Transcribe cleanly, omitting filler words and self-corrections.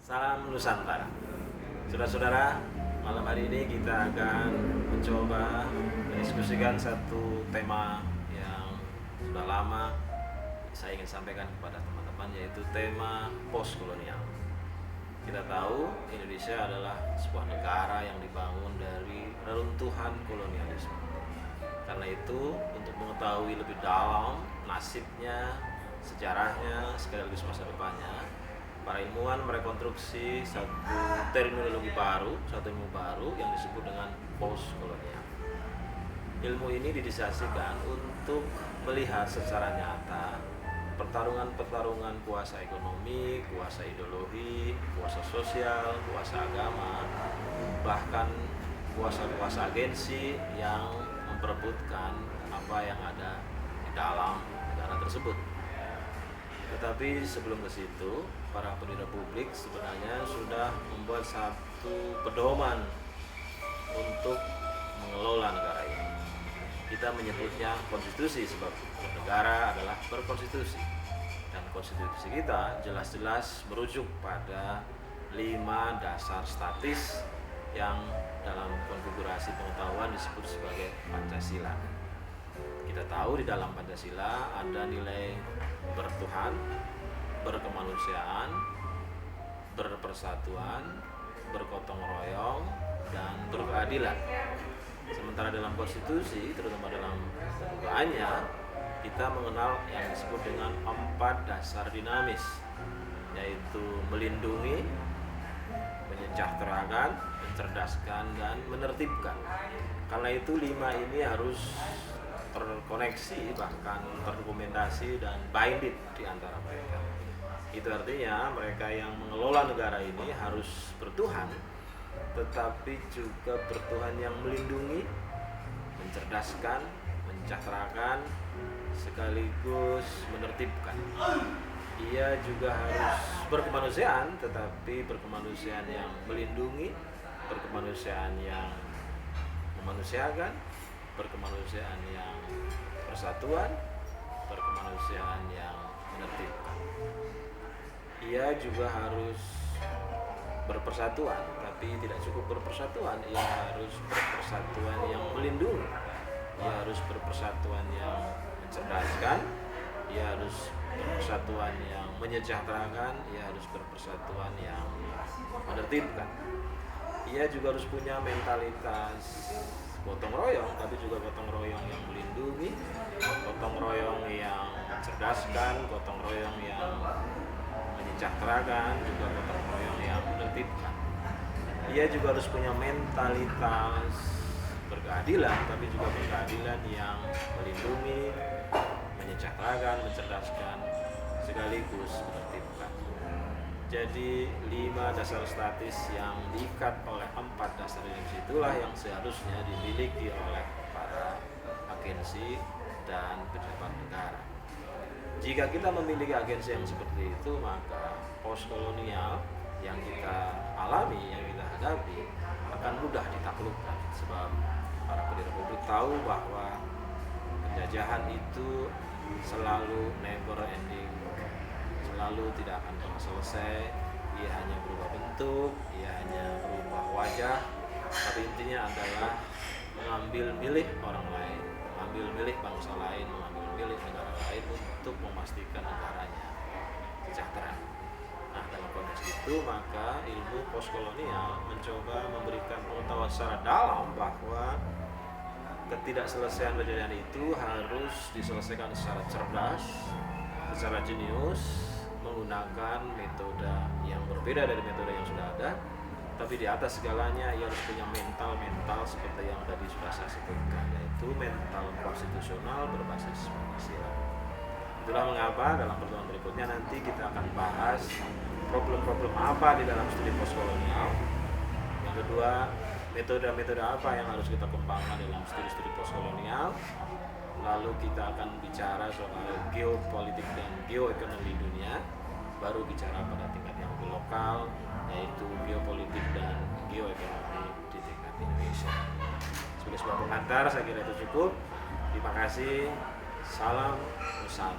Salam Nusantara. Saudara-saudara, malam hari ini kita akan mencoba mendiskusikan satu tema yang sudah lama saya ingin sampaikan kepada teman-teman, yaitu tema postkolonial. Kita tahu Indonesia adalah sebuah negara yang dibangun dari reruntuhan kolonialisme. Karena itu, untuk mengetahui lebih dalam nasibnya, sejarahnya, sekaligus masa depannya, para ilmuwan merekonstruksi satu terminologi baru, satu ilmu baru yang disebut dengan postkolonial. Ilmu ini didiskusikan untuk melihat secara nyata pertarungan-pertarungan kuasa ekonomi, kuasa ideologi, kuasa sosial, kuasa agama, bahkan kuasa-kuasa agensi yang memperebutkan apa yang ada di dalam negara tersebut. Tetapi sebelum ke situ, para pendiri republik sebenarnya sudah membuat satu pedoman untuk mengelola negara ini. Kita menyebutnya konstitusi sebab negara adalah berkonstitusi. Dan konstitusi kita jelas-jelas merujuk pada 5 dasar statis yang dalam konfigurasi pengetahuan disebut sebagai Pancasila. Kita tahu di dalam Pancasila ada nilai bertuhan, berkemanusiaan, berpersatuan, bergotong royong, dan berkeadilan. Sementara dalam konstitusi, terutama dalam pembukaannya, kita mengenal yang disebut dengan 4 dasar dinamis, yaitu melindungi, menyejahterakan, mencerdaskan, dan menertibkan. Karena itu 5 ini harus terkoneksi, bahkan terdokumentasi dan binded di antara mereka. Itu artinya mereka yang mengelola negara ini harus bertuhan, tetapi juga bertuhan yang melindungi, mencerdaskan, mensejahterakan, sekaligus menertibkan. Ia juga harus berkemanusiaan, tetapi berkemanusiaan yang melindungi, berkemanusiaan yang memanusiakan, berkemanusiaan yang persatuan, berkemanusiaan yang menertibkan. Ia juga harus berpersatuan, tapi tidak cukup berpersatuan, ia harus berpersatuan yang melindungi, ia harus berpersatuan yang mencerdaskan, ia harus berpersatuan yang menyejahterakan, ia harus berpersatuan yang menertibkan. Ia juga harus punya mentalitas gotong royong, tapi juga gotong royong yang melindungi, gotong royong yang mencerdaskan, gotong royong yang menyejahterakan, juga gotong royong yang menertibkan. Ia juga harus punya mentalitas berkeadilan, tapi juga berkeadilan yang melindungi, menyejahterakan, mencerdaskan, sekaligus menertibkan. Jadi 5 dasar statis yang diikat oleh 4 dasar dinamis itulah yang seharusnya dimiliki oleh para agensi dan pejabat negara. Jika kita memiliki agensi yang seperti itu, maka postkolonial yang kita alami, yang kita hadapi akan mudah ditaklukkan. Sebab para pendiri republik tahu bahwa penjajahan itu selalu never ending, selalu tidak akan pernah selesai. Ia hanya berubah bentuk, ia hanya berubah wajah, tapi intinya adalah mengambil milik orang lain, mengambil milik bangsa lain, mengambil milik negara lain untuk memastikan negaranya sejahtera. Nah, dalam konteks itu maka ilmu postkolonial mencoba memberikan pengetahuan secara dalam bahwa ketidakselesaian penjajahan itu harus diselesaikan secara cerdas, secara jenius, menggunakan metode yang berbeda dari metode yang sudah ada. Tapi di atas segalanya ia harus punya mental seperti yang tadi sudah saya sebutkan, yaitu mental konstitusional berbasis Pancasila. Itulah mengapa dalam pertemuan berikutnya nanti kita akan bahas problem-problem apa di dalam studi postkolonial. Yang kedua, metode-metode apa yang harus kita kembangkan dalam studi-studi postkolonial. Lalu kita akan bicara soal geopolitik dan geoekonomi dunia, baru bicara pada tingkat yang lebih lokal, yaitu geopolitik dan geoekonomi di tingkat Indonesia. Sebagai sebuah pengantar, saya kira itu cukup. Terima kasih. Salam Nusantara.